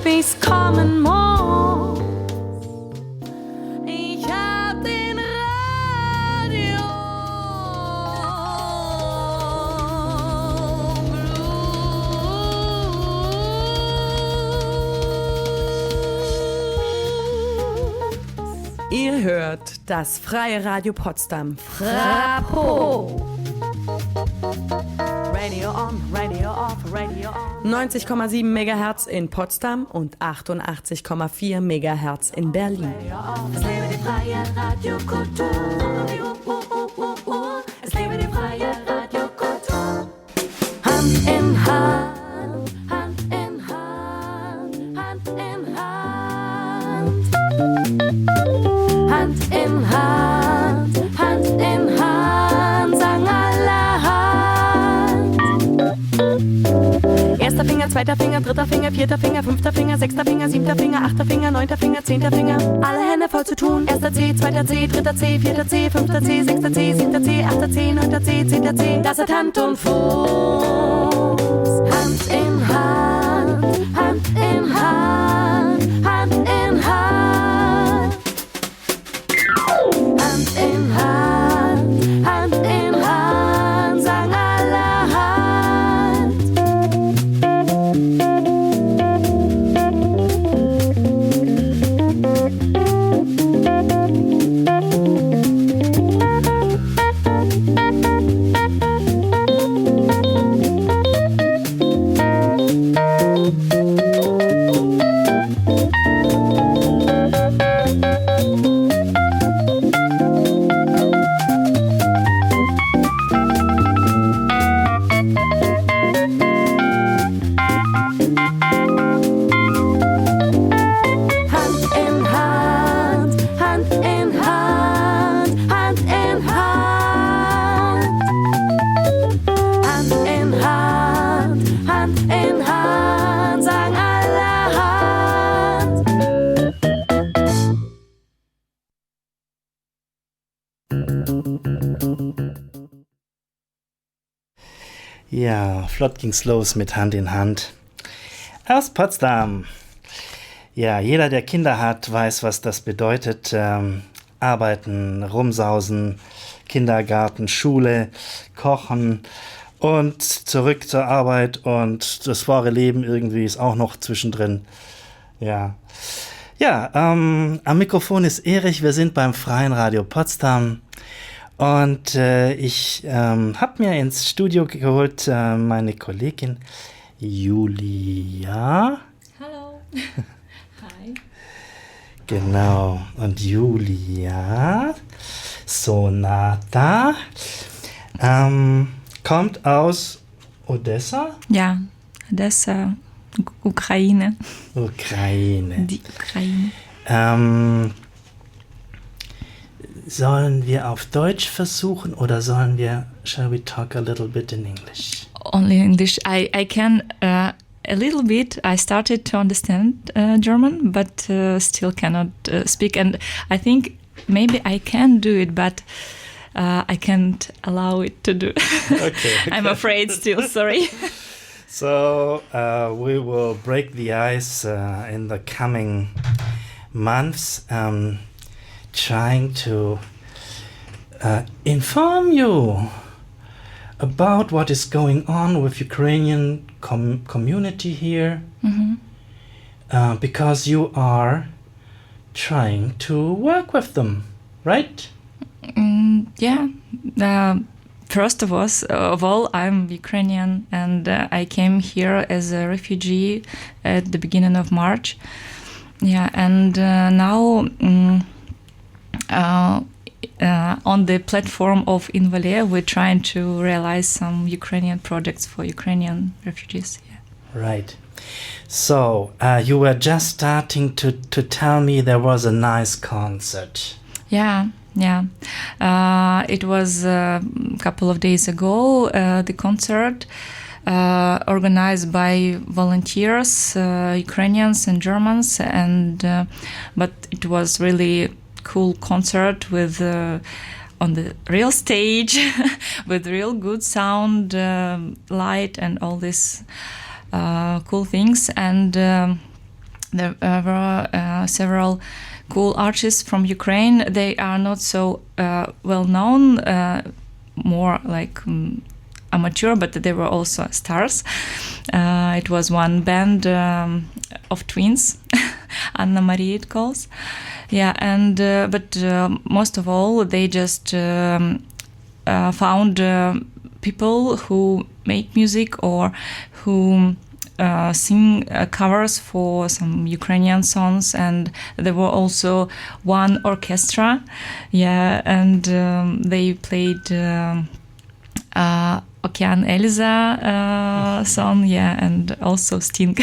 wie's kommen muss. Ich hab den Radio Blues. Ihr hört das Freie Radio Potsdam. Frapo. Radio on, Radio off, Radio on. 90,7 MHz in Potsdam und 88,4 MHz in Berlin. Es lebe die freie Radiokultur. Es lebe die freie Radiokultur. Hand in Hand, Hand in Hand, Hand in Hand. Hand in Hand, Hand in Hand, sang alle Hand. Erster Finger, zweiter Finger, dritter Finger, vierter Finger, fünfter Finger, sechster Finger, siebter Finger, achter Finger, neunter Finger, zehnter Finger. Alle Hände voll zu tun. Erster C, zweiter C, dritter C, vierter C, fünfter C, sechster C, siebter C, achter C, neunter C, zehnter C. Das hat Hand und Fuß. Hand in Hand, Hand in Hand, Hand in Hand. Hand in Hand, Hand in Hand, sang alle Hand. Ja, flott ging's los mit Hand in Hand. Aus Potsdam. Ja, jeder, der Kinder hat, weiß, was das bedeutet. Arbeiten, rumsausen, Kindergarten, Schule, kochen und zurück zur Arbeit und das wahre Leben irgendwie ist auch noch zwischendrin. Ja, am Mikrofon ist Erich, wir sind beim Freien Radio Potsdam. Und ich habe mir ins Studio geholt meine Kollegin Julia. Hallo. Hi. Genau. Und Julia Sonata kommt aus Odessa? Ja, Odessa, Ukraine. Die Ukraine. Sollen wir auf Deutsch versuchen oder shall we talk a little bit in English? Only English. I can a little bit. I started to understand German, but still cannot speak. And I think maybe I can do it, but I can't allow it to do. Okay. I'm afraid still, sorry. So we will break the ice in the coming months. Trying to inform you about what is going on with Ukrainian community here, because you are trying to work with them, right? Yeah. First of all, I'm Ukrainian, and I came here as a refugee at the beginning of March. Yeah, and now. On the platform of Invalé, we're trying to realize some Ukrainian projects for Ukrainian refugees. Yeah. Right. So you were just starting to tell me there was a nice concert. Yeah. It was a couple of days ago, the concert organized by volunteers, Ukrainians and Germans, and but it was really cool concert with on the real stage with real good sound, light, and all these cool things. And there were several cool artists from Ukraine. They are not so well known, more like amateur, but they were also stars. It was one band of twins, Anna Maria it calls. Yeah, and but most of all, they just found people who make music or who sing covers for some Ukrainian songs, and there were also one orchestra, yeah, and they played Okean Elza song, yeah, and also Sting.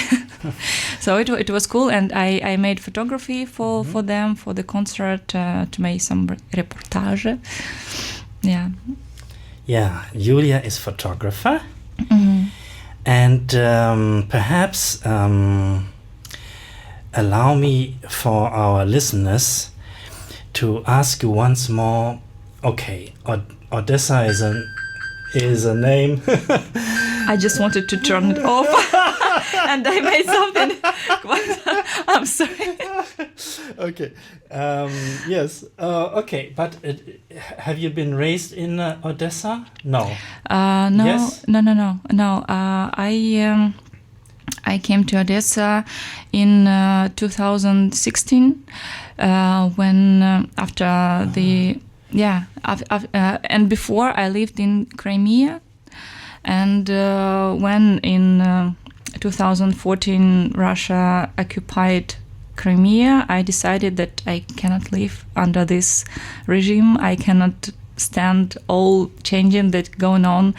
So it was cool, and I made photography for them for the concert to make some reportage. Yeah. Yeah, Julia is photographer. Mm-hmm. And perhaps allow me for our listeners to ask you once more. Okay, Odessa is a name. I just wanted to turn it off, and I made something. I'm sorry. Okay. Yes. Okay. But have you been raised in Odessa? No. No. Yes? No. I came to Odessa in 2016 when after the and before I lived in Crimea, and when in 2014 Russia occupied Crimea, I decided that I cannot live under this regime. I cannot stand all changing that going on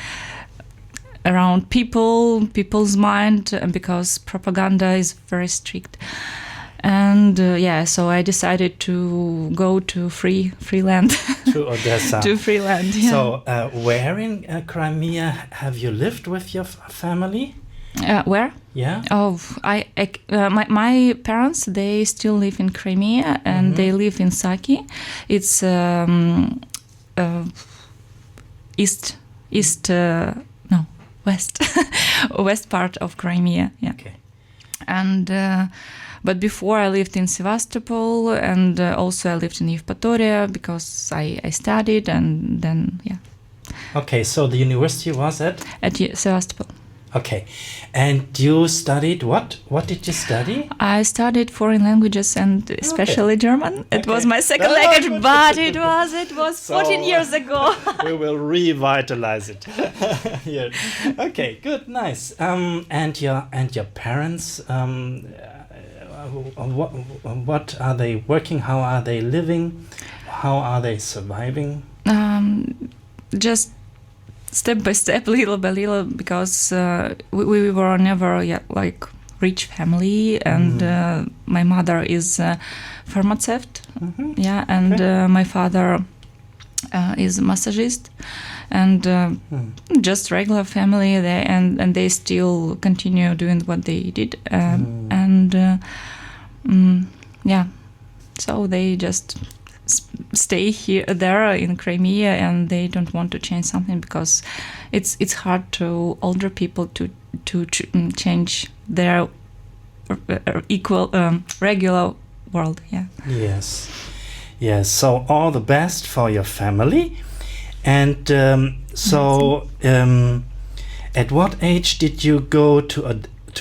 around people's mind, because propaganda is very strict. And so I decided to go to free land. To Odessa. To free land, yeah. So where in Crimea have you lived with your family? Where? Yeah. Oh, my parents, they still live in Crimea, and they live in Saki. It's west west part of Crimea. Yeah. Okay. And but before I lived in Sevastopol, and also I lived in Yevpatoria because I studied, and then Okay, so the university was at Sevastopol. Okay, and you studied what? What did you study? I studied foreign languages, and especially German. It was my second language, but it was 14 years ago. We will revitalize it. Yeah. Okay, good, nice. And your parents, what are they working? How are they living? How are they surviving? Just step by step, little by little, because we were never yet like rich family, and my mother is a pharmacist, and my father is a massagist, and just regular family there, and they still continue doing what they did, so they just stay there in Crimea, and they don't want to change something because it's hard to older people to change their regular world. Yes. So all the best for your family, and at what age did you go to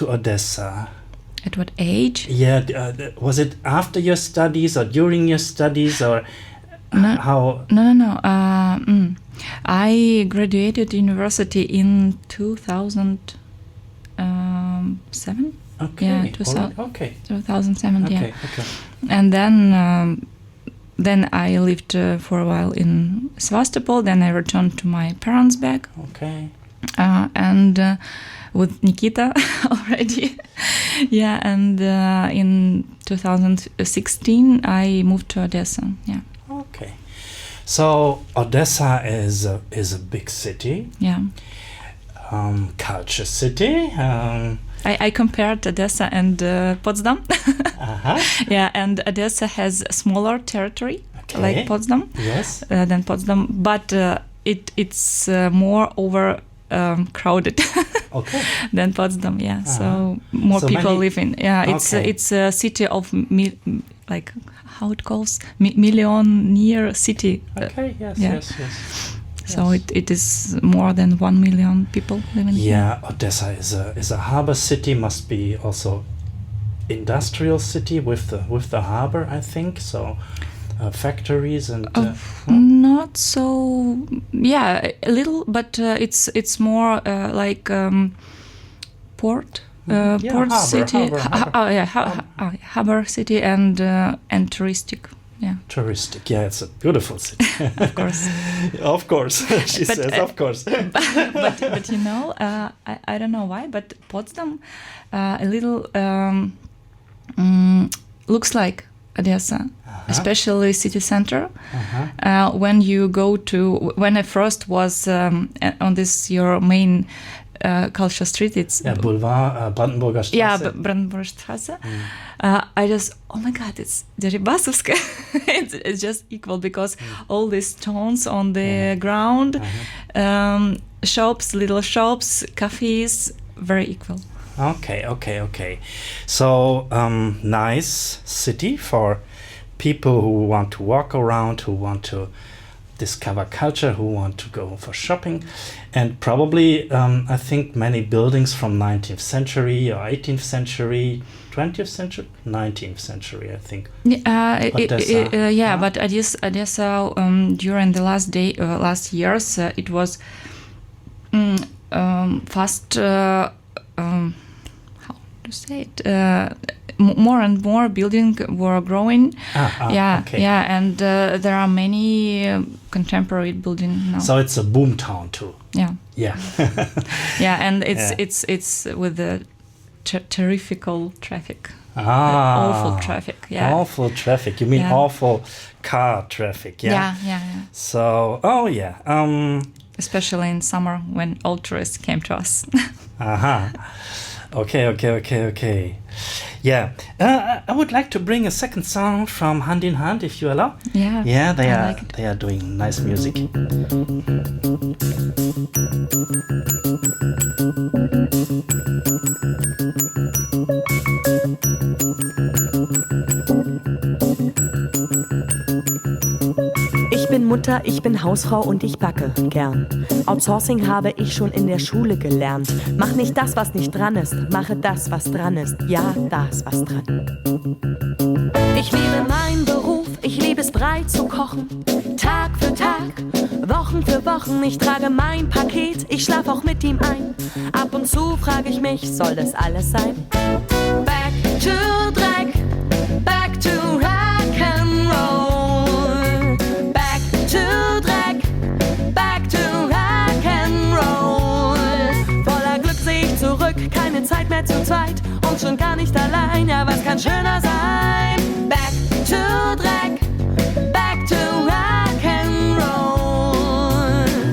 Odessa? At what age? Yeah, was it after your studies or during your studies, or how? No. I graduated university in 2007. Okay. Yeah, 2007. Okay. And then I lived for a while in Sevastopol. Then I returned to my parents back. Okay. And with Nikita already. Yeah, and in 2016 I moved to Odessa. Yeah. Okay. So Odessa is a big city. Yeah. Culture city. I compared Odessa and Potsdam. Yeah, and Odessa has a smaller territory, like Potsdam. Yes. Than Potsdam, but it's more over crowded Okay. than Potsdam. Yeah, so more So people many- live in. Yeah, Okay. it's a city of like how it calls millionaire city. Okay, yes, yeah. yes, yes. So Yes. it is more than 1 million people living here. Yeah, Odessa is a harbor city, must be also industrial city with the harbor, I think. So factories and Not so. Yeah, a little, but it's more like port. Yeah, Port harbor, city. harbor. Oh yeah, harbor city and touristic. Yeah, touristic. Yeah, it's a beautiful city. of course. Of course, she But, says, of course. but you know, I don't know why, but Potsdam a little looks like Odessa, especially city center. When you go to, when I first was on this your main culture street, it's Yeah, Boulevard, Brandenburger Straße. yeah, Brandenburger Straße. I just, oh my God, it's Deribasovskaya. it's just equal because all these stones on the ground, shops, little shops, cafes, very equal. Okay. So, nice city for people who want to walk around, who want to discover culture, who want to go for shopping. And probably, I think many buildings from 19th century or 18th century, 20th century, 19th century, I think. Odessa. Yeah. But Odessa during the last years, it was fast. How to say it? More and more buildings were growing. Okay. And there are many contemporary buildings now. So it's a boom town too. Yeah, Yeah. yeah, and Yeah. it's with the terrifical traffic. Ah, Awful traffic. Yeah. Awful traffic. You mean Yeah. awful car traffic? Yeah. Yeah. So, oh yeah. Especially in summer when all tourists came to us. Aha. Okay. Yeah. I would like to bring a second song from Hand in Hand, if you allow. Yeah. Yeah, I like it. they are doing nice music. Ich bin Mutter, ich bin Hausfrau und ich backe gern. Outsourcing habe ich schon in der Schule gelernt. Mach nicht das, was nicht dran ist, mache das, was dran ist. Ja, da ist was dran. Ich liebe meinen Beruf, ich liebe es breit zu kochen. Tag für Tag, Wochen für Wochen, ich trage mein Paket, ich schlaf auch mit ihm ein. Ab und zu frage ich mich, soll das alles sein? Back to Dreck, back to Rock'n'Roll. Back to Dreck, back to Rock'n'Roll. Voller Glück sehe ich zurück, keine Zeit mehr zu zweit und schon gar nicht allein, ja was kann schöner sein? Back to Dreck, back to Rock'n'Roll.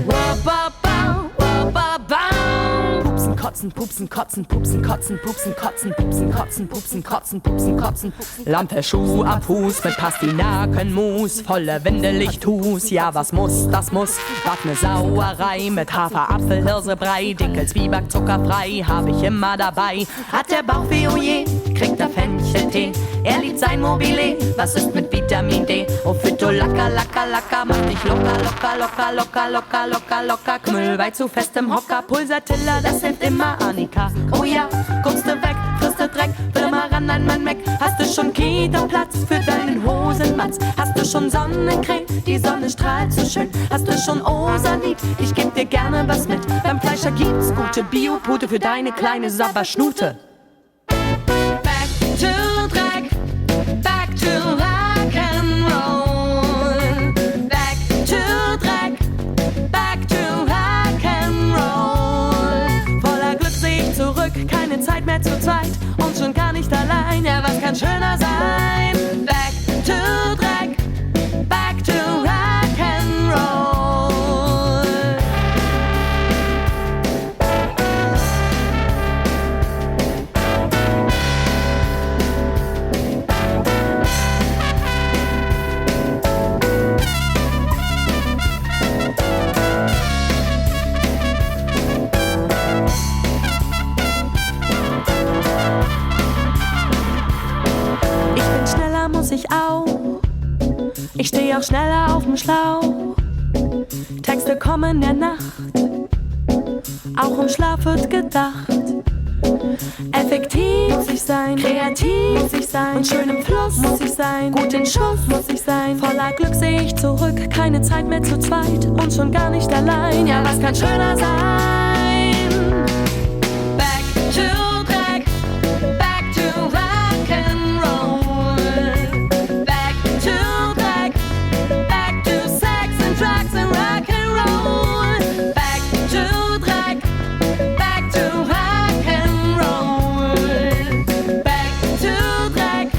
Wop-bop-bau, wop-bop-bau. Pupsen, kotzen, pupsen, kotzen, pupsen, kotzen, pupsen, kotzen, pupsen, kotzen, pupsen, kotzen, pupsen, kotzen. Lampe, Schuh am Fuß mit Pastinakenmus, volle Windelichtus, ja was muss, das muss. Backne Sauerei mit Hafer, Apfel, Hirsebrei, Dinkel, Zwieback, zuckerfrei, hab ich immer dabei. Hat der Bauchweh, oh je, kriegt er Fencheltee. Er liebt sein Mobile, was ist mit Vitamin D? Oh Phyto, lacker, lacker, lacker, mach dich locker, locker, locker, locker, locker, locker, locker. Knüllwei zu festem Hocker, Pulsatilla, das hilft immer Annika. Oh ja, guckst du weg, frisst du Dreck, will mal ran an mein Mac. Hast du schon Kita-Platz für deinen Hosenmatz? Hast du schon Sonnencreme, die Sonne strahlt so schön? Hast du schon Osanit, ich geb dir gerne was mit. Beim Fleischer gibt's gute Biopute für deine kleine Sabberschnute. Back to Dreck, back to Rock'n'Roll. Back to Dreck, back to Rock'n'Roll. Voller Glück seh ich zurück, keine Zeit mehr zu zweit und schon gar nicht allein, ja was kann schöner sein? Back to Dreck, back to Rock'n'Roll. mach schneller auf dem Schlauch. Texte kommen in der Nacht, auch im Schlaf wird gedacht. Effektiv muss ich sein, kreativ muss ich sein, und schön im Fluss muss ich sein, gut in Schuss muss ich sein. Voller Glück sehe ich zurück, keine Zeit mehr zu zweit und schon gar nicht allein. Ja, was kann schöner sein? Back to Dreck, back to rock and roll. Back to Dreck, back to sex and drugs and rock and roll. Back to Dreck, back to rock and roll. Back to Dreck,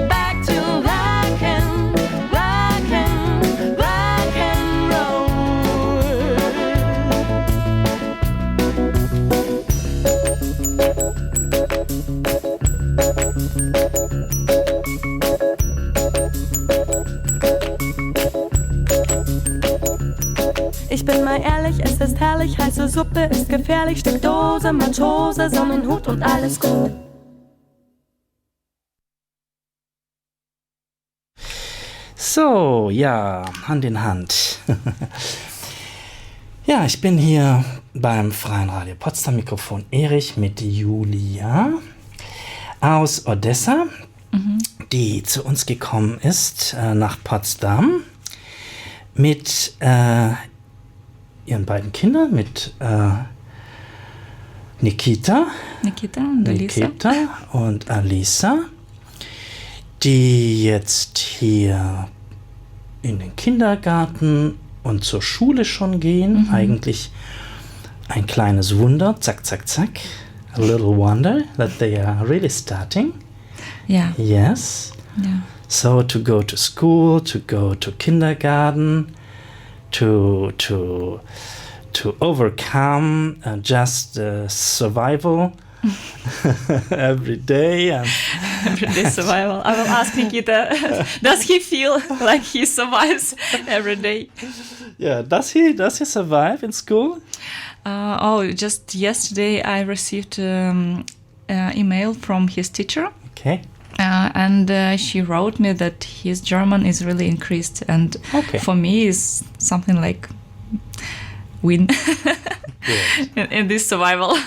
back to rock and rock and rock and roll. Ich bin mal ehrlich, es ist herrlich, heiße Suppe ist gefährlich, Steckdose, Matrose, Sonnenhut und alles gut. So, ja, Hand in Hand. Ja, ich bin hier beim Freien Radio Potsdam, Mikrofon Erich mit Julia aus Odessa, die zu uns gekommen ist nach Potsdam mit ihren beiden Kindern, mit Nikita und Alisa, die jetzt hier in den Kindergarten und zur Schule schon gehen. Eigentlich ein kleines Wunder, zack, zack, zack. A little wonder that they are really starting. Yeah. Yes. Yeah. So to go to school, to go to kindergarten, to overcome just survival every day. Everyday survival. I will ask Nikita, does he feel like he survives every day? Yeah, does he survive in school? Just yesterday I received email from his teacher. Okay. And she wrote me that his German is really increased, and for me is something like win in this survival.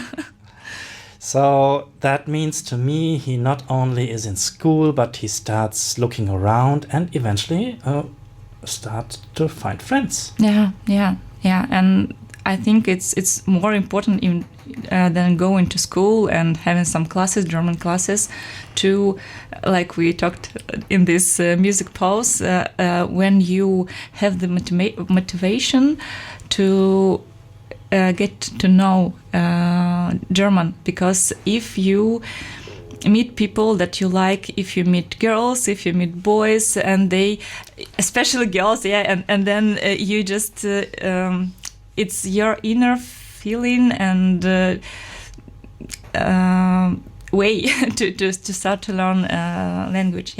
So that means to me he not only is in school, but he starts looking around and eventually start to find friends. Yeah. And I think it's more important than going to school and having some classes, German classes, to, like we talked in this music pause, when you have the motivation to get to know German, because if you meet people that you like, if you meet girls, if you meet boys, and they, especially girls, and then you just it's your inner feeling and way to start to learn language,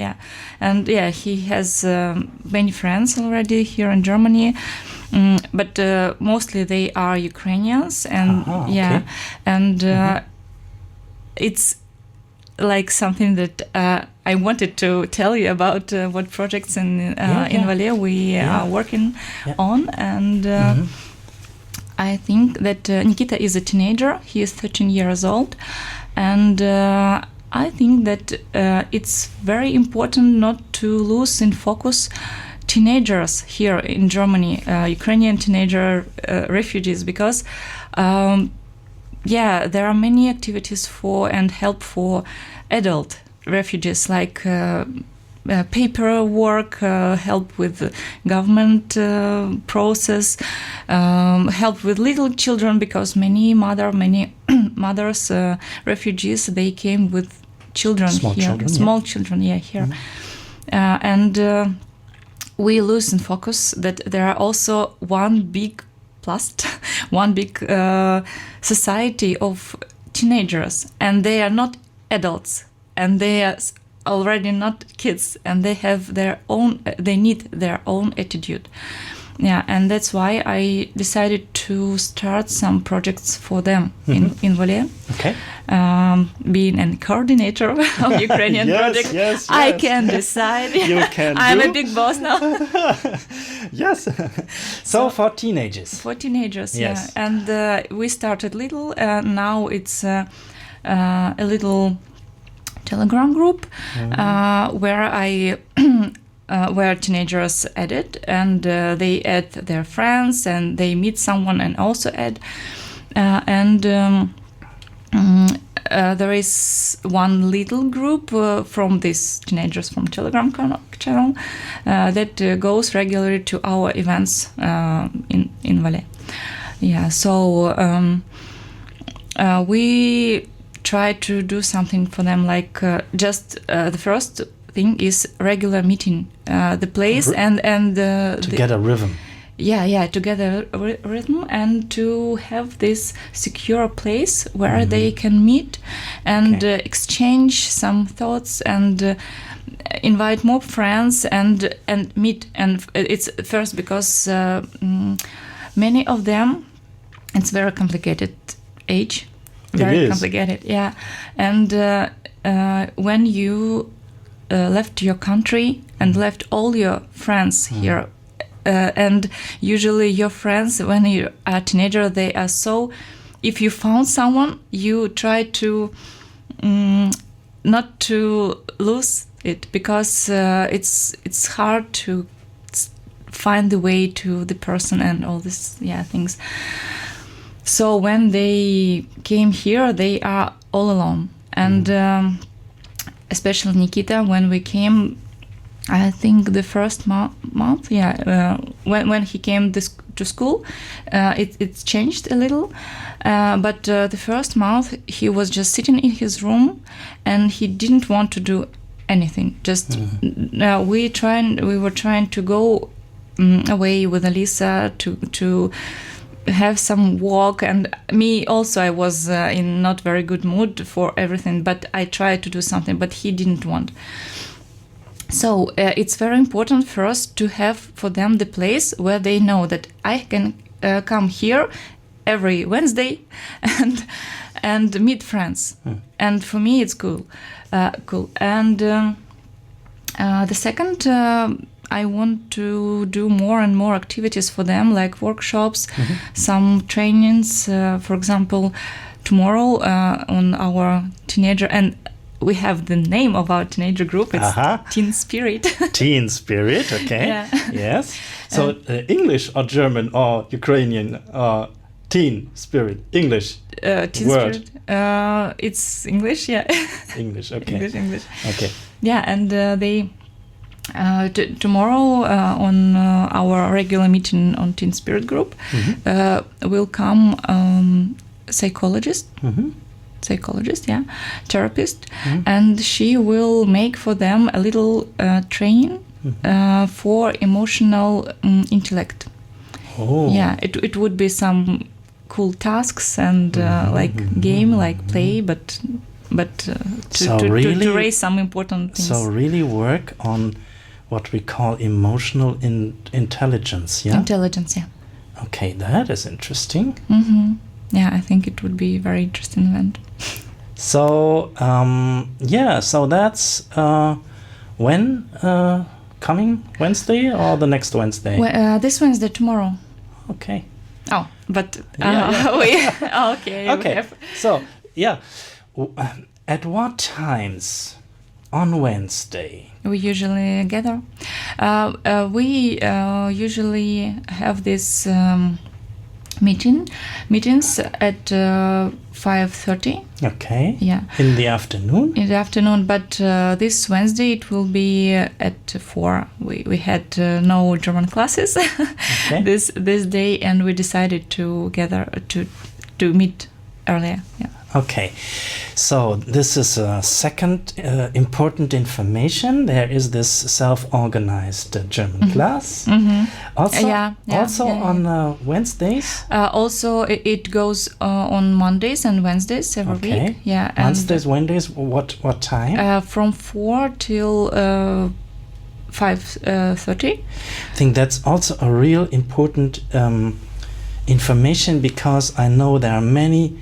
and he has many friends already here in Germany, but mostly they are Ukrainians, and and it's like something that I wanted to tell you about what projects in Valais we are working on, and I think that Nikita is a teenager. He is 13 years old, and I think that it's very important not to lose in focus teenagers here in Germany, Ukrainian teenager refugees, because there are many activities for and help for adult refugees, like paperwork, help with government process, help with little children, because many mothers, refugees, they came with children, small children here, and we lose in focus that there are also one big society of teenagers, and they are not adults, and they are already not kids, and they have they need their own attitude. Yeah, and that's why I decided to start some projects for them in Valais. Okay. Being a coordinator of Ukrainian project, yes. I can decide. You can I'm do. a big boss now. Yes. So for teenagers. For teenagers, Yes. yeah. And we started little. Now it's a little Telegram group where I where teenagers added, and they add their friends, and they meet someone and also add. There is one little group from these teenagers from Telegram channel that goes regularly to our events in Valais. Yeah, so we try to do something for them, like just the first thing is regular meeting, the place and to get a rhythm. To get a rhythm and to have this secure place where they can meet and exchange some thoughts and invite more friends and meet. And it's first because many of them, it's very complicated age, very complicated, yeah. And when you left your country and left all your friends here, and usually your friends, when you are a teenager, they are so, if you found someone, you try to not to lose it, because it's hard to find the way to the person and all this things. So when they came here, they are all alone. And especially Nikita, when we came, I think the first month, when he came to school, it changed a little. But the first month, he was just sitting in his room, and he didn't want to do anything. Just we were trying to go away with Alisa to have some walk, and me also, I was in not very good mood for everything, but I tried to do something, but he didn't want. So it's very important for us to have for them the place where they know that I can come here every Wednesday and meet friends. And for me, it's cool. And the second, I want to do more and more activities for them, like workshops, some trainings. For example, tomorrow on our teenager, and we have the name of our teenager group. It's Teen Spirit. Teen Spirit, okay. Yeah. Yes. So English or German or Ukrainian or Teen Spirit? English teen word. Spirit. It's English, yeah. English, okay. English. Okay. Yeah, and they tomorrow on our regular meeting on Teen Spirit group will come psychologist, therapist, and she will make for them a little training for emotional intellect. Oh. Yeah, it would be some cool tasks and like game, like play, but to raise some important things. So really work on what we call emotional intelligence, yeah? Intelligence, yeah. Okay, that is interesting. Yeah, I think it would be a very interesting event. So, so that's when? Coming Wednesday or the next Wednesday? Well, this Wednesday, tomorrow. Okay. Oh, but okay. Okay. So, at what times on Wednesday? We usually gather. We usually have this meetings at 5:30. Okay. Yeah. In the afternoon? In the afternoon, but this Wednesday it will be at 4. We had no German classes this day, and we decided to gather to meet earlier. Yeah. Okay, so this is a second important information. There is this self-organized German class. Also on Wednesdays. Also, it goes on Mondays and Wednesdays every week. Yeah, Wednesdays, Wednesdays. What time? From 4 till 5:30. I think that's also a real important information, because I know there are many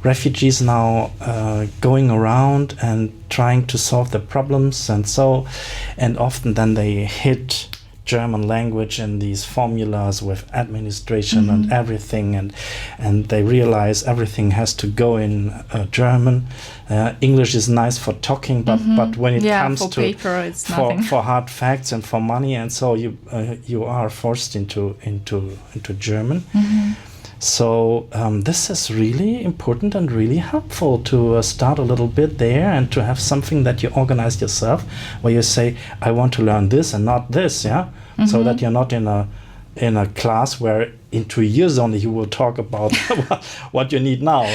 refugees now going around and trying to solve the problems, and often then they hit German language and these formulas with administration and everything, and they realize everything has to go in German. English is nice for talking, but when it comes for to paper, it's nothing. for hard facts and for money, and so you are forced into German. So this is really important and really helpful to start a little bit there and to have something that you organize yourself, where you say, I want to learn this and not this, so that you're not in a class where in 2 years only you will talk about what you need now.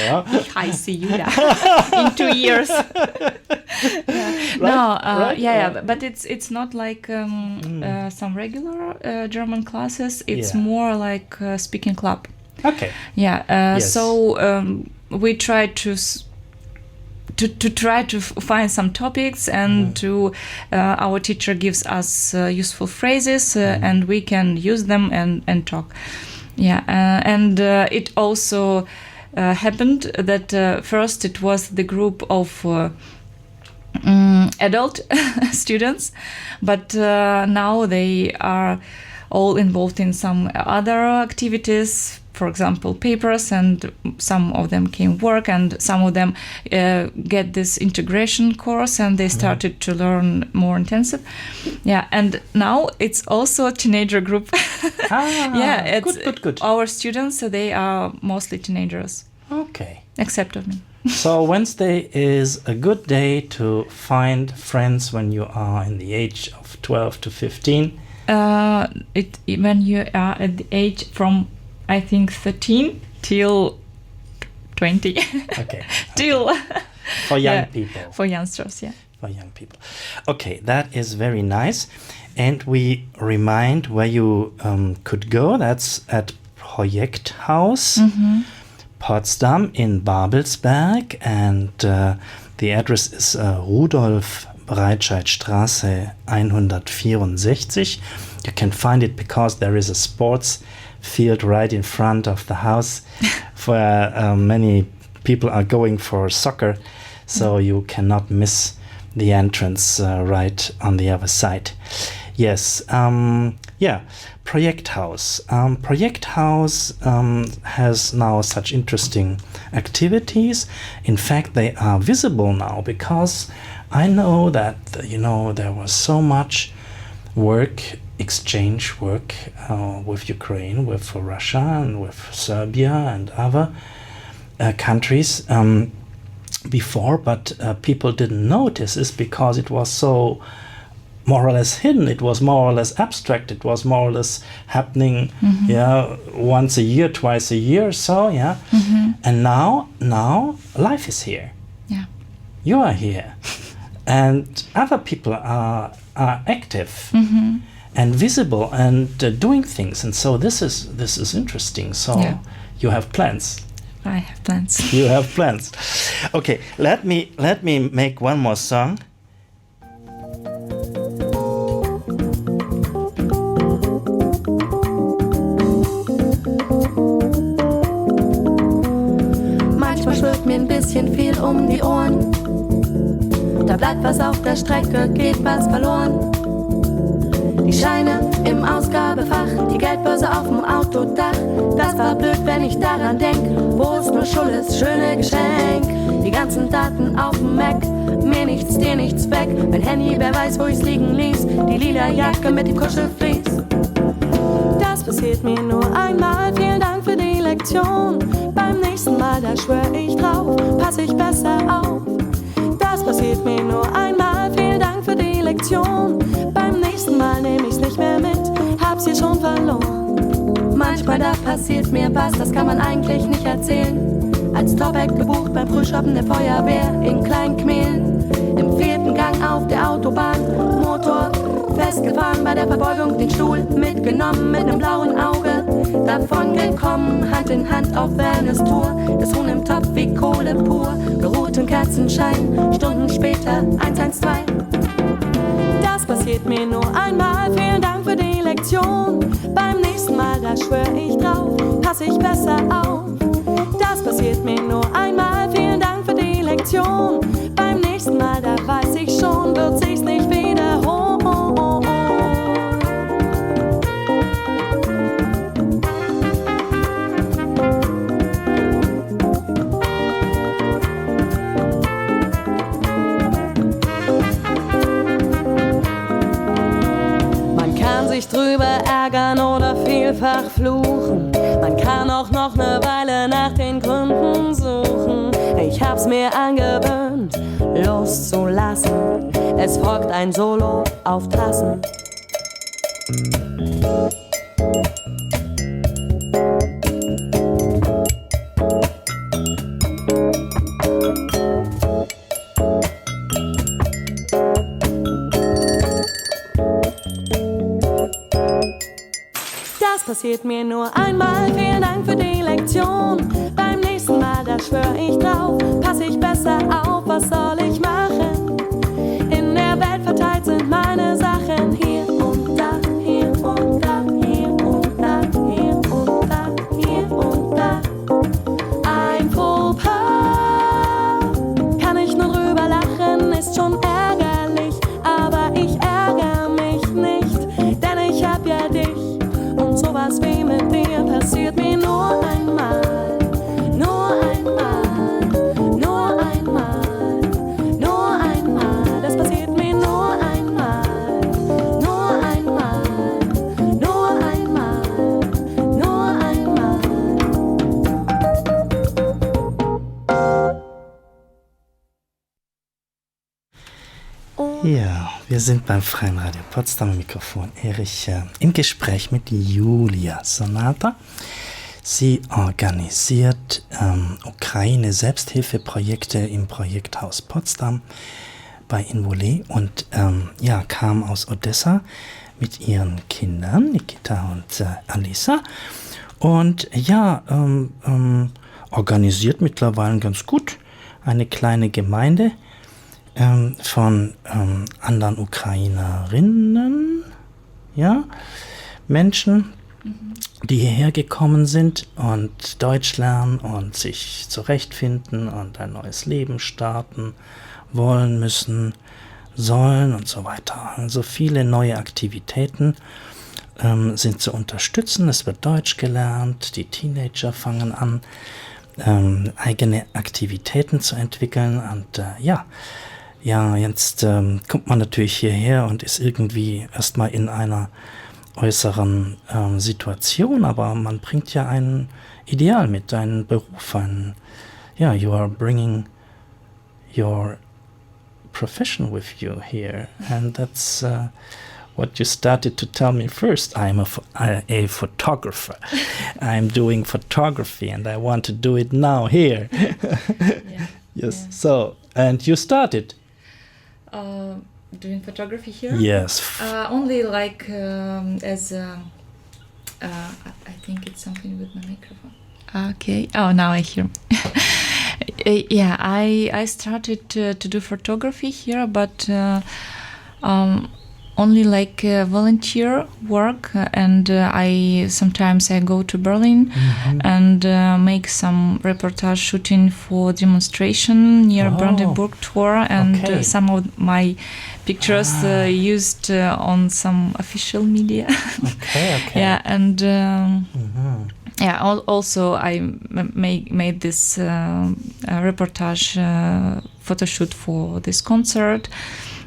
I see you now. In 2 years. But it's not like some regular German classes. It's more like a speaking club. Okay. Yeah. Yes. So we try to try to find some topics, and our teacher gives us useful phrases, and we can use them and talk. Yeah. And it also happened that first it was the group of adult students, but now they are all involved in some other activities, for example, papers, and some of them can work, and some of them get this integration course, and they started to learn more intensive. Yeah, and now it's also a teenager group. It's good. Our students, they are mostly teenagers. Okay. Except of me. So Wednesday is a good day to find friends when you are in the age of 12 to 15. When you are at the age from, I think, 13 till 20. Okay. Till for young people. For youngsters, yeah. For young people. Okay, that is very nice. And we remind where you could go. That's at Projekthaus Potsdam in Babelsberg. And the address is Rudolf Breitscheidstraße 164. You can find it because there is a sports field right in front of the house where many people are going for soccer, so you cannot miss the entrance right on the other side. Yes, Projekthaus. Projekthaus has now such interesting activities. In fact, they are visible now because I know that, there was so much exchange work with Ukraine, with Russia, and with Serbia and other countries before, but people didn't notice this because it was so more or less hidden. It was more or less abstract. It was more or less happening, once a year, twice a year, or so, And now life is here. Yeah, you are here, and other people are active and visible and doing things, and so this is interesting. So you have plans. I have plans. You have plans. Okay, let me make one more song. Manchmal schwirrt mir ein bisschen viel um die Ohren. Da bleibt was auf der Strecke, geht was verloren. Die Scheine im Ausgabefach, die Geldbörse auf dem Autodach. Das war blöd, wenn ich daran denk. Wo ist nur Schulles schöne Geschenk? Die ganzen Daten auf dem Mac, mir nichts, dir nichts weg. Mein Handy, wer weiß, wo ich's liegen ließ. Die lila Jacke mit dem Kuschelflies. Das passiert mir nur einmal, vielen Dank für die Lektion. Beim nächsten Mal, da schwör ich drauf, pass ich besser auf. Das passiert mir nur einmal, vielen Dank für die Lektion. Beim nächsten Mal nehm ich's nicht mehr mit, hab's hier schon verloren. Manchmal da passiert mir was, das kann man eigentlich nicht erzählen. Als Topback gebucht beim Frühschoppen der Feuerwehr in Kleinkmehlen. Im 4. Gang auf der Autobahn, Motor festgefahren, bei der Verbeugung den Stuhl mitgenommen mit nem blauen Auge. Davon gekommen, Hand in Hand auf Wellness-Tour. Das Huhn im Topf wie Kohle pur, geruhten Kerzenschein, Stunden später 112. passiert mir nur einmal. Vielen Dank für die Lektion. Beim nächsten Mal, da schwör ich drauf, pass ich besser auf. Das passiert mir nur einmal. Vielen Dank für die Lektion. Beim nächsten Mal, da weiß ich schon, wird sich's nicht wiederholen. Sich drüber ärgern oder vielfach fluchen. Man kann auch noch ne Weile nach den Gründen suchen. Ich hab's mir angewöhnt, loszulassen. Es folgt ein Solo auf Tassen. Das passiert mir nur einmal. Vielen Dank für die Lektion. Beim nächsten Mal, da schwör ich drauf, pass ich besser auf. Was soll ich machen? In der Welt verteilt sind meine Sachen. Hier und da, hier und da, hier und da, hier und da, hier und da. Ein Fauxpas, kann ich nur drüber lachen, ist schon ärgerlich, aber ich ärgere mich nicht, denn ich hab ja dich. Und sowas wie mit dir passiert mir nur einmal. Nur einmal, nur einmal, nur einmal. Das passiert mir nur einmal. Nur einmal, nur einmal, nur einmal. Ja, wir sind beim Freien Radio Potsdamer Mikrofon Erich im Gespräch mit Julia Sonata. Sie organisiert Ukraine-Selbsthilfeprojekte im Projekthaus Potsdam bei Involé und kam aus Odessa mit ihren Kindern, Nikita und Alisa. Und organisiert mittlerweile ganz gut eine kleine Gemeinde von anderen Ukrainerinnen, Menschen, die hierher gekommen sind und Deutsch lernen und sich zurechtfinden und ein neues Leben starten wollen, müssen, sollen und so weiter. Also viele neue Aktivitäten sind zu unterstützen. Es wird Deutsch gelernt, die Teenager fangen an, eigene Aktivitäten zu entwickeln und jetzt kommt man natürlich hierher und ist irgendwie erstmal in einer äußeren Situation, aber man bringt ja ein Ideal mit, einen Beruf, you are bringing your profession with you here, and that's what you started to tell me first. I'm a photographer. I'm doing photography and I want to do it now here. Yes. So, and you started doing photography here? Yes. Only like as I think it's something with my microphone. Okay. Oh, now I hear. I started to do photography here, but only like volunteer work, and I sometimes go to Berlin and make some reportage shooting for demonstration near Brandenburg Tor, and some of my pictures used on some official media. Yeah, and also I made this reportage photo shoot for this concert.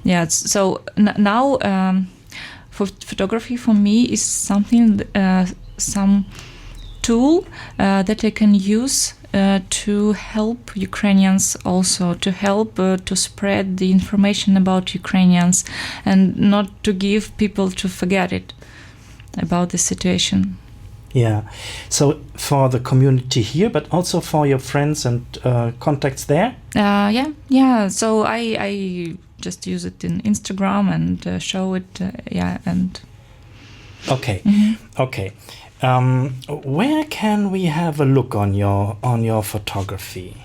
Yeah, so now photography for me is something, some tool that I can use to help Ukrainians, also to help to spread the information about Ukrainians and not to give people to forget it about the situation. Yeah, so for the community here, but also for your friends and contacts there? Yeah. So I just use it in Instagram and show it. Okay. Okay. Where can we have a look on your photography?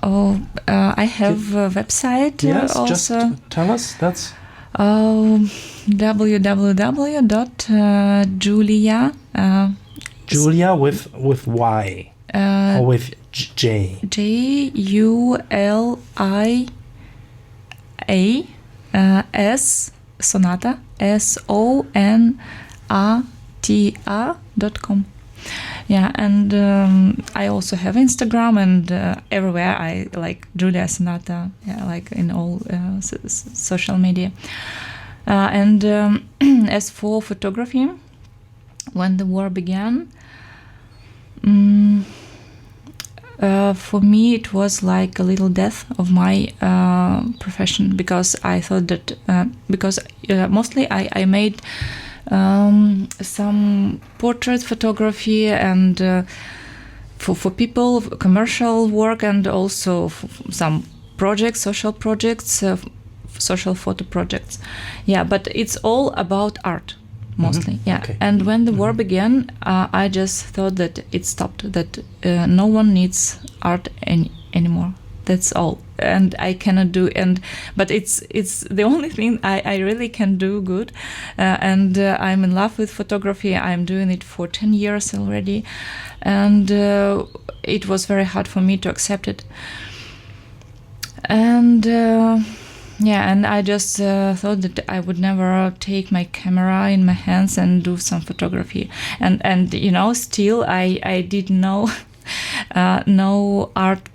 I have a website. Yes, also. just tell us. That's www.julia Julia with Y or with J. JULIA Sonata SONATA.com. Yeah, and I also have Instagram, and everywhere I like Julia Sonata, yeah, like in all social media. And as for photography, when the war began, for me it was like a little death of my profession, because I thought that mostly I made some portrait photography and for people, commercial work, and also some projects, social projects, social photo projects. Yeah, but it's all about art mostly. Yeah. Okay. And when the war began, I just thought that it stopped, that no one needs art anymore. That's all, and I cannot do. But it's the only thing I really can do good, and I'm in love with photography. I'm doing it for 10 years already, and it was very hard for me to accept it. And and I just thought that I would never take my camera in my hands and do some photography. And still I didn't know. No art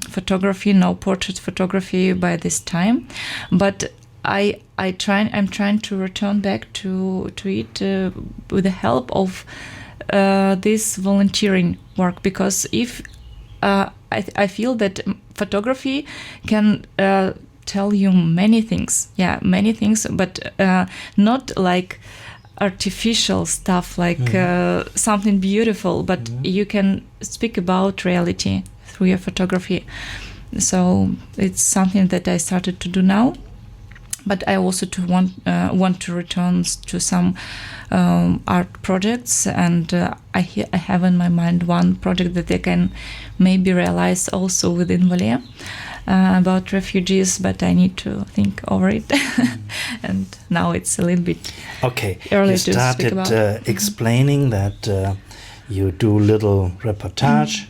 photography, no portrait photography by this time, but I'm trying to return back to it with the help of this volunteering work, because if I feel that photography can tell you many things, but not like artificial stuff, like something beautiful, but you can speak about reality through your photography. So it's something that I started to do now, but I also want to return to some art projects, and I have in my mind one project that I can maybe realize also within Valais. About refugees, but I need to think over it. And now it's a little bit early to speak about. You started explaining that you do little reportage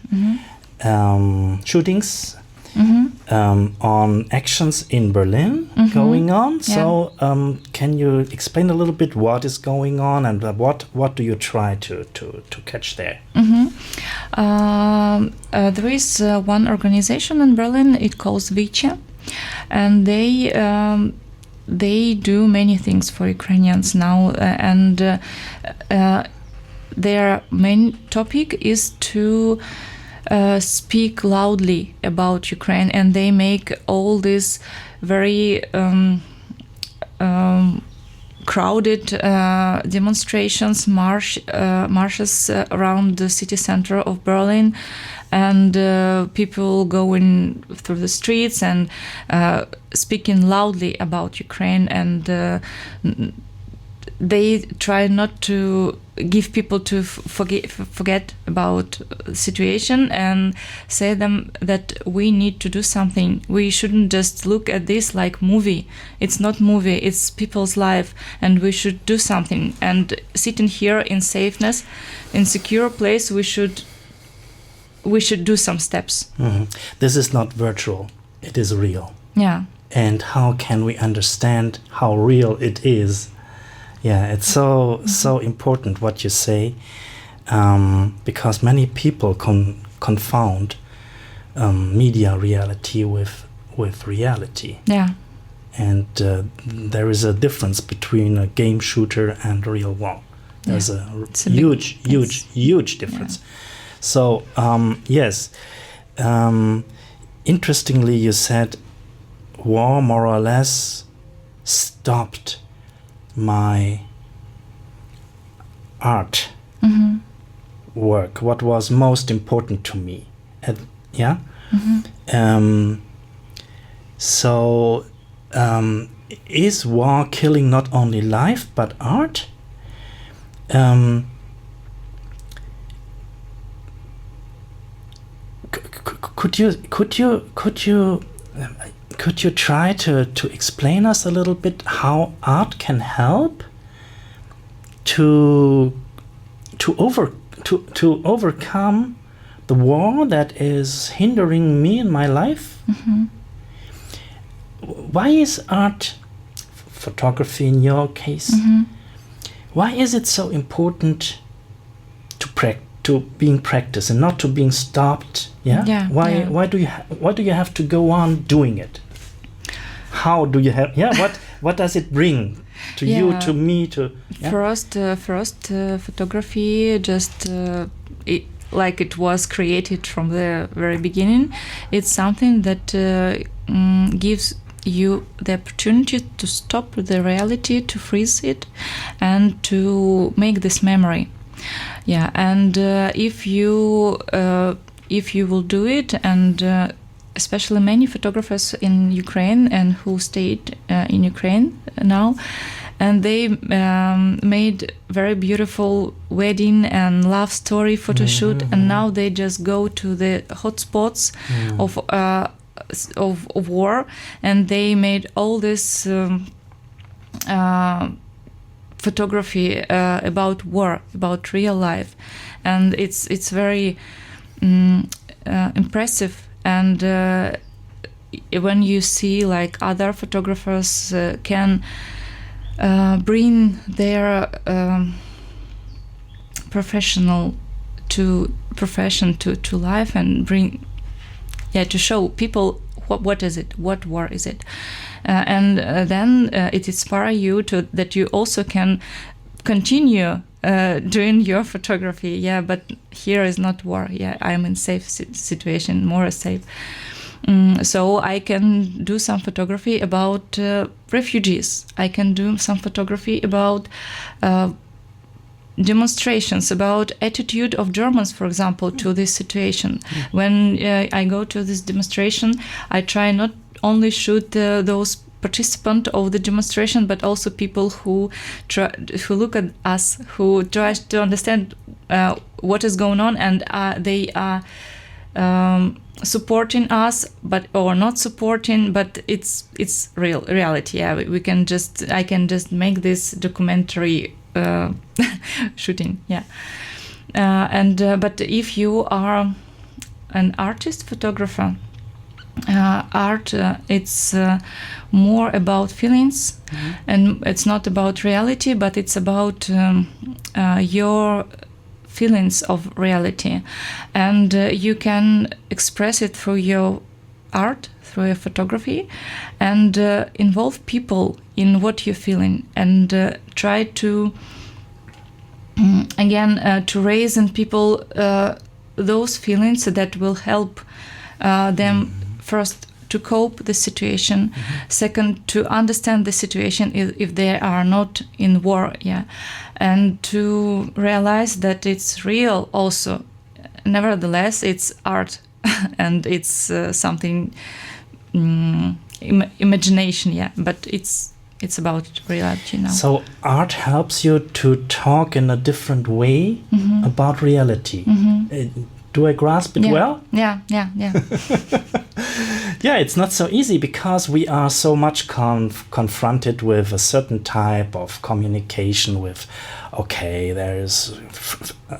shootings on actions in Berlin going on. Yeah. So can you explain a little bit what is going on, and what do you try to catch there? There is one organization in Berlin. It calls Vice, and they do many things for Ukrainians now, and their main topic is to speak loudly about Ukraine, and they make all these very crowded demonstrations, marches around the city center of Berlin, and people going through the streets and speaking loudly about Ukraine, and they try not to give people to forget about the situation, and say them that we need to do something. We shouldn't just look at this like movie. It's not movie, it's people's life, and we should do something. And sitting here in safeness, in secure place, we should do some steps. This is not virtual, it is real. Yeah. And how can we understand how real it is? Yeah, it's so important what you say, because many people confound media reality with reality. Yeah. And there is a difference between a game shooter and real war. There's a huge difference. Yeah. So yes, interestingly, you said war more or less stopped my art work. What was most important to me? So is war killing not only life but art? Could could you try to explain us a little bit how art can help to overcome the war that is hindering me in my life? Why is art, photography in your case, why is it so important to being practiced and not to being stopped? Why do you have to go on doing it? How do you have what does it bring to you, to me, to first photography just like it was created from the very beginning. It's something that gives you the opportunity to stop the reality, to freeze it, and to make this memory. And if you will do it, and especially many photographers in Ukraine and who stayed in Ukraine now, and they made very beautiful wedding and love story photo shoot, and now they just go to the hotspots of war, and they made all this photography about war, about real life, and it's very impressive. And when you see like other photographers can bring their profession to life, and bring to show people what is it, what war is it, and then it inspires you to that you also can continue doing your photography. But here is not war. I'm in safe situation, more safe. So I can do some photography about refugees. I can do some photography about demonstrations, about attitude of Germans, for example, to this situation. When I go to this demonstration, I try not only shoot those participants of the demonstration, but also people who look at us, who try to understand what is going on, and they are supporting us, or not supporting, but it's reality. I can just make this documentary shooting. But if you are an artist photographer, art it's more about feelings, and it's not about reality, but it's about your feelings of reality, and you can express it through your art, through your photography, and involve people in what you're feeling, and try to to raise in people those feelings that will help them first to cope the situation, second to understand the situation if they are not in war, and to realize that it's real also. Nevertheless, it's art and it's something imagination, but it's about reality now. So art helps you to talk in a different way about reality. Do I grasp it well? Yeah. It's not so easy, because we are so much confronted with a certain type of communication with, there is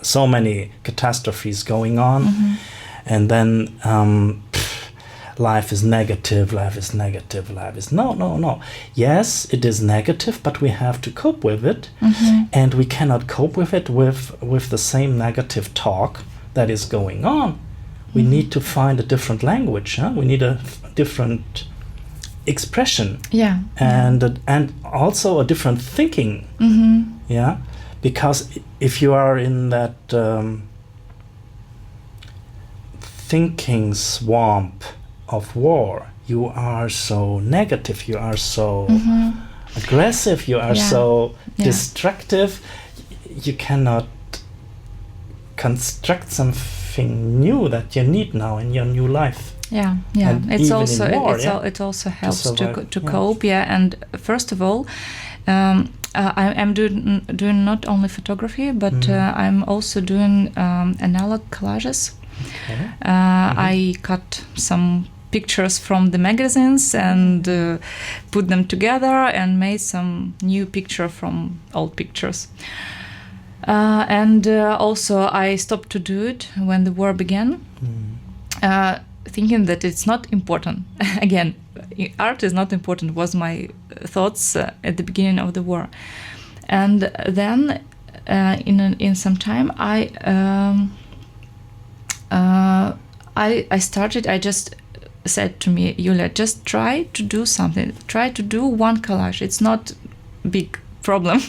so many catastrophes going on, and then life is negative, life is no. Yes, it is negative, but we have to cope with it, and we cannot cope with it with the same negative talk that is going on. We need to find a different language. We need a different expression, and also a different thinking. Because if you are in that thinking swamp of war, you are so negative, you are so aggressive, you are so destructive. You cannot construct something new that you need now in your new life. It also helps to cope. And first of all, I'm doing not only photography, but I'm also doing analog collages. I cut some pictures from the magazines and put them together and made some new picture from old pictures. And also I stopped to do it when the war began, thinking that it's not important. Again, art is not important, was my thoughts at the beginning of the war. And then in some time I started, I just said to me, Julia, just try to do something. Try to do one collage. It's not big problem.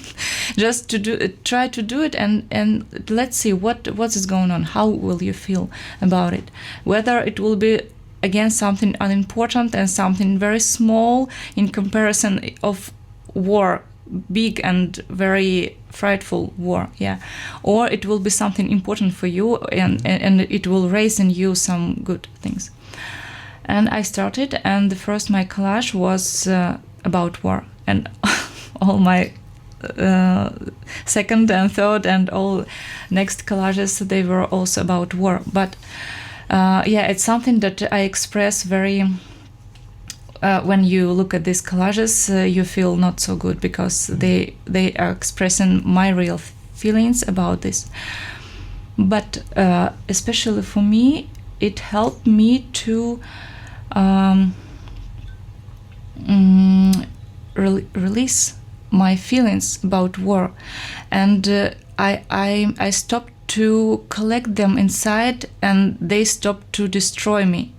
Just to do it, try to do it, and let's see what is going on. How will you feel about it? Whether it will be again something unimportant and something very small in comparison of war, big and very frightful war, yeah, or it will be something important for you and it will raise in you some good things. And I started, and the first my collage was about war, and all my second and third and all next collages, they were also about war. But it's something that I express very when you look at these collages, you feel not so good because they are expressing my real feelings about this. But especially for me, it helped me to release my feelings about war, and I stopped to collect them inside, and they stopped to destroy me,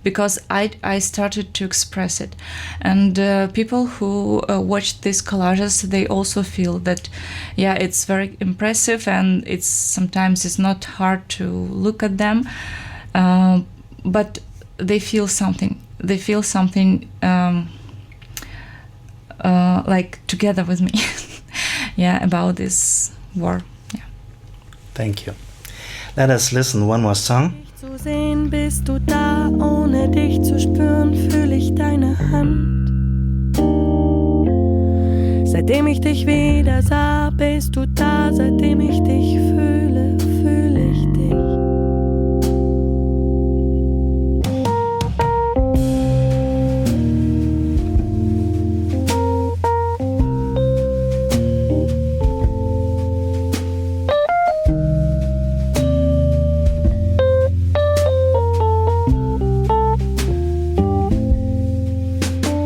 because I started to express it. And people who watch these collages, they also feel that, yeah, it's very impressive, and sometimes it's not hard to look at them, but they feel something. They feel something like together with me, yeah, about this war. Yeah. Thank you. Let us listen one more song. Zu sehen bist du da, ohne dich zu spüren, fühle ich deine Hand. Seitdem ich dich wieder sah, bist du da, seitdem ich dich fühle, fühle ich dich.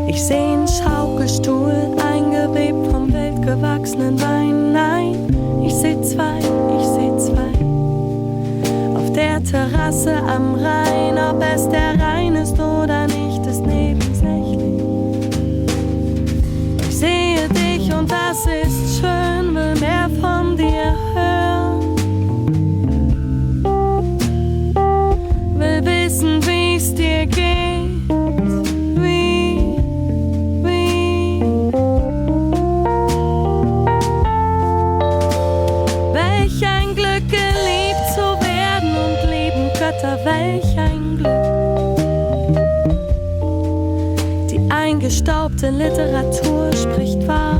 Ich seh 'n Schaukelstuhl, eingewebt vom wildgewachsenen Wein. Nein, ich seh zwei. Auf der Terrasse am Rhein, ob es der Rhein ist oder nicht, ist nebensächlich. Ich sehe dich und das ist schön, will mehr von dir hören. Will wissen, wie's dir geht. Welch ein Glück. Die eingestaubte Literatur spricht wahr.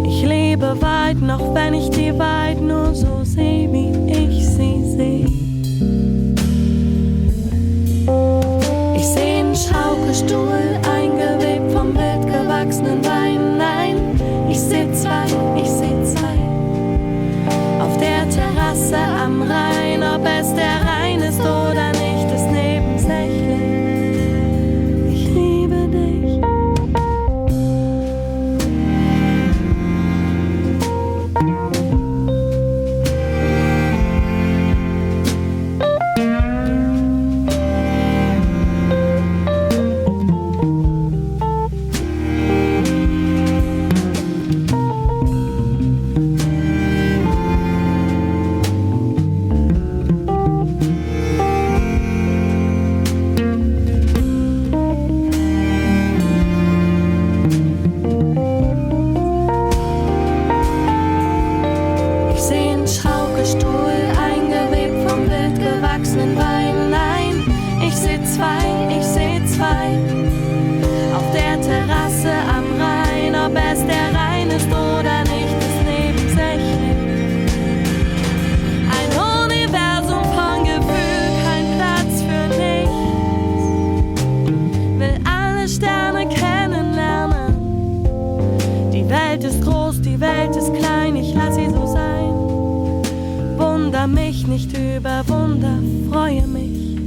Ich lebe weit, noch wenn ich die Wahrheit nur so sehe, wie ich sie sehe. Ich seh 'n Schaukelstuhl, eingewebt vom wildgewachsenen Wein. Nein, ich seh zwei. Auf der Terrasse am Rhein, ob es der Rhein ist oder nicht, ist nebensächlich. Ich liebe dich. nicht über Wunder, freue mich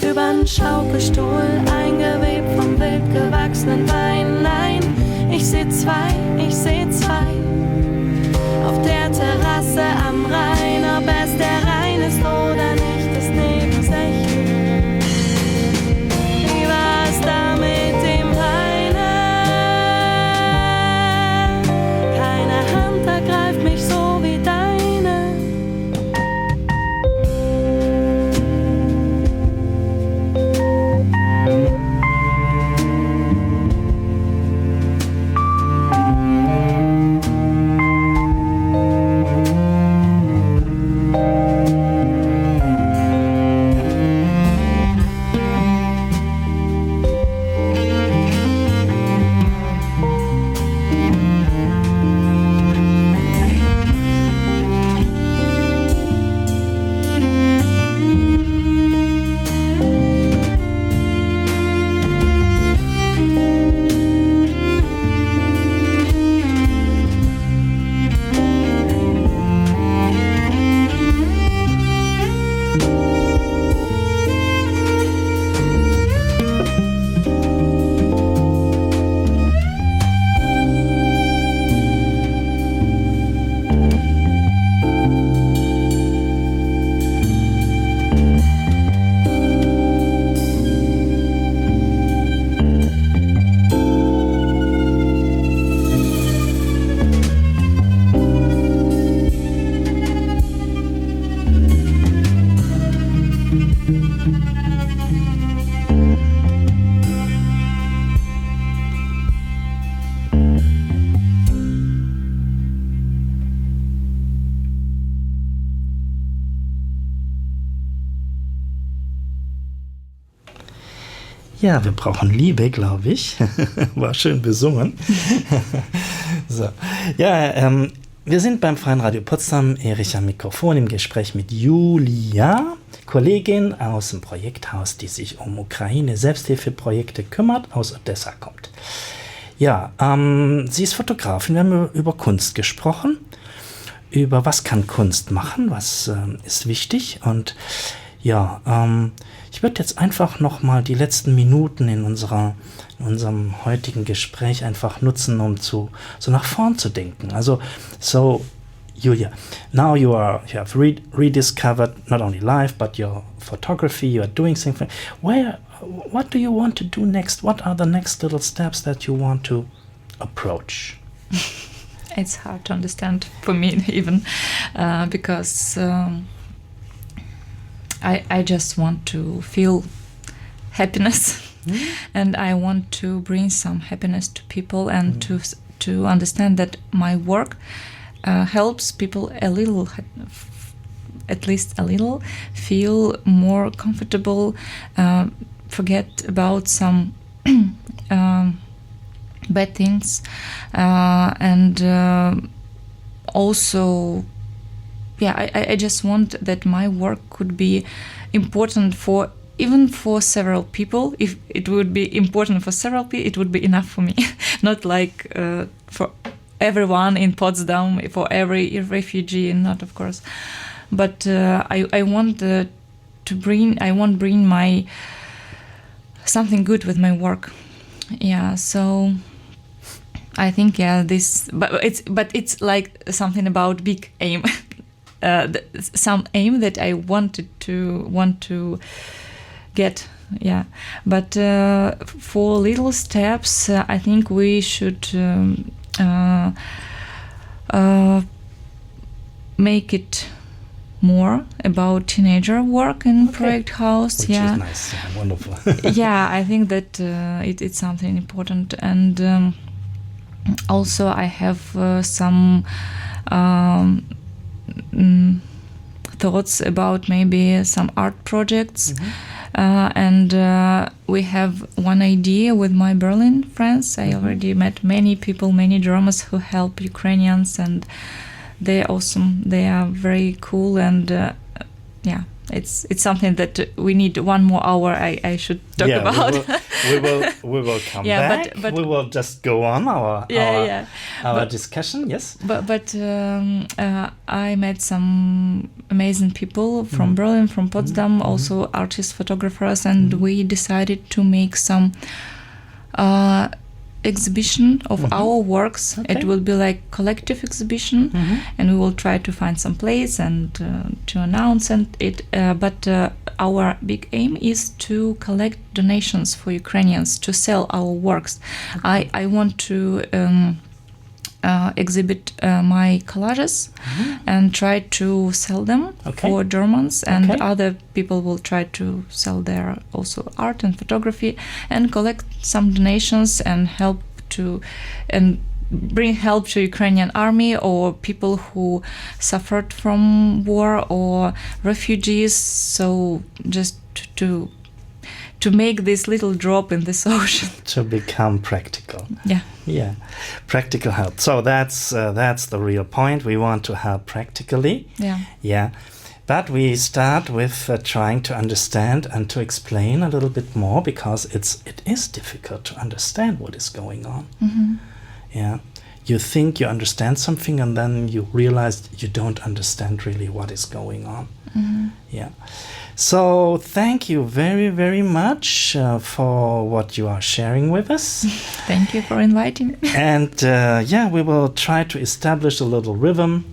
übern Schaukelstuhl, eingewebt vom wild gewachsenen Wein. Nein, ich seh zwei auf der Terrasse am Rhein. Ob es der Rhein ist oder nicht, ist nebensächlich. Wie war's da mit dem Heine? Keine Hand ergreift mich so wie deine. Ja, wir brauchen Liebe, glaube ich. War schön besungen. So. Ja, wir sind beim Freien Radio Potsdam, Erich am Mikrofon, im Gespräch mit Julia, Kollegin aus dem Projekthaus, die sich um Ukraine-Selbsthilfeprojekte kümmert, aus Odessa kommt. Ja, sie ist Fotografin, wir haben über Kunst gesprochen, über was kann Kunst machen, was ist wichtig und ja, ich würde jetzt einfach nochmal die letzten Minuten in unserem heutigen Gespräch einfach nutzen, um so nach vorn zu denken. Also, so, Julia, now you have rediscovered not only life, but your photography, you are doing things. What do you want to do next? What are the next little steps that you want to approach? It's hard to understand for me even, because I just want to feel happiness, and I want to bring some happiness to people, and to understand that my work helps people a little, at least a little, feel more comfortable, forget about some bad things, and also. Yeah, I just want that my work could be important even for several people. If it would be important for several people, it would be enough for me. Not like for everyone in Potsdam, for every refugee, not of course. But I want bring my something good with my work. Yeah, so I think this, but it's like something about big aim. Some aim that I want to get, but for little steps, I think we should make it more about teenager work in Project House. Which is nice, wonderful. Yeah, I think that it's something important, and also I have some thoughts about maybe some art projects, and we have one idea with my Berlin friends. I already met many people, many drummers who help Ukrainians, and they're awesome. They are very cool, and it's something that we need 1 more hour. I should talk about. We will come Yeah, back. but we will just go on our But- discussion. Yes. But I met some amazing people from Berlin, from Potsdam, also artists, photographers, and we decided to make some exhibition of our works. Okay. It will be like collective exhibition, and we will try to find some place and to announce it. But our big aim is to collect donations for Ukrainians to sell our works. I want to exhibit my collages and try to sell them for Germans, and other people will try to sell their also art and photography and collect some donations and help to and bring help to Ukrainian army or people who suffered from war or refugees. So just to make this little drop in this ocean to become practical. Yeah. Practical help. So that's the real point. We want to help practically. Yeah. But we start with trying to understand and to explain a little bit more, because it is difficult to understand what is going on. Yeah. You think you understand something, and then you realize you don't understand really what is going on. Yeah. So thank you very, very much for what you are sharing with us. Thank you for inviting me. And we will try to establish a little rhythm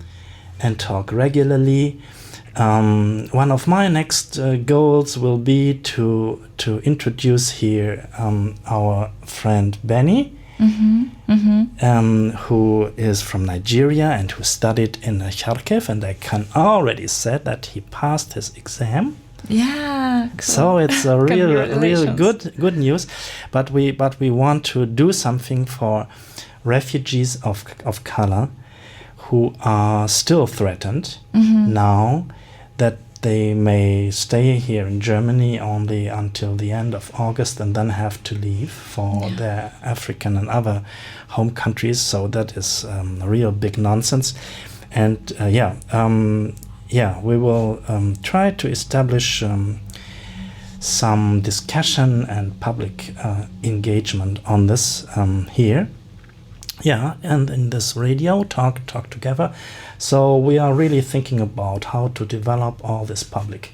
and talk regularly. One of my next goals will be to introduce here our friend Benny, who is from Nigeria and who studied in Kharkiv, and I can already say that he passed his exam. Yeah. Cool. So it's a real good news. But we want to do something for refugees of color who are still threatened now, that they may stay here in Germany only until the end of August and then have to leave for their African and other home countries. So that is a real big nonsense. And we will try to establish some discussion and public engagement on this here. Yeah, and in this radio, talk together. So we are really thinking about how to develop all this public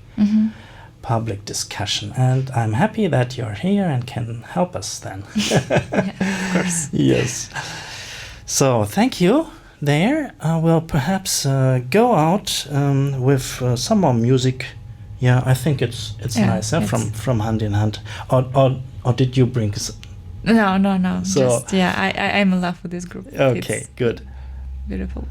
discussion. And I'm happy that you're here and can help us then. Of course. Yes. So thank you. There, we'll perhaps go out with some more music. Yeah, I think it's nice from Hand in Hand. Or did you bring? No. So, I'm in love with this group. Okay, it's good. Beautiful.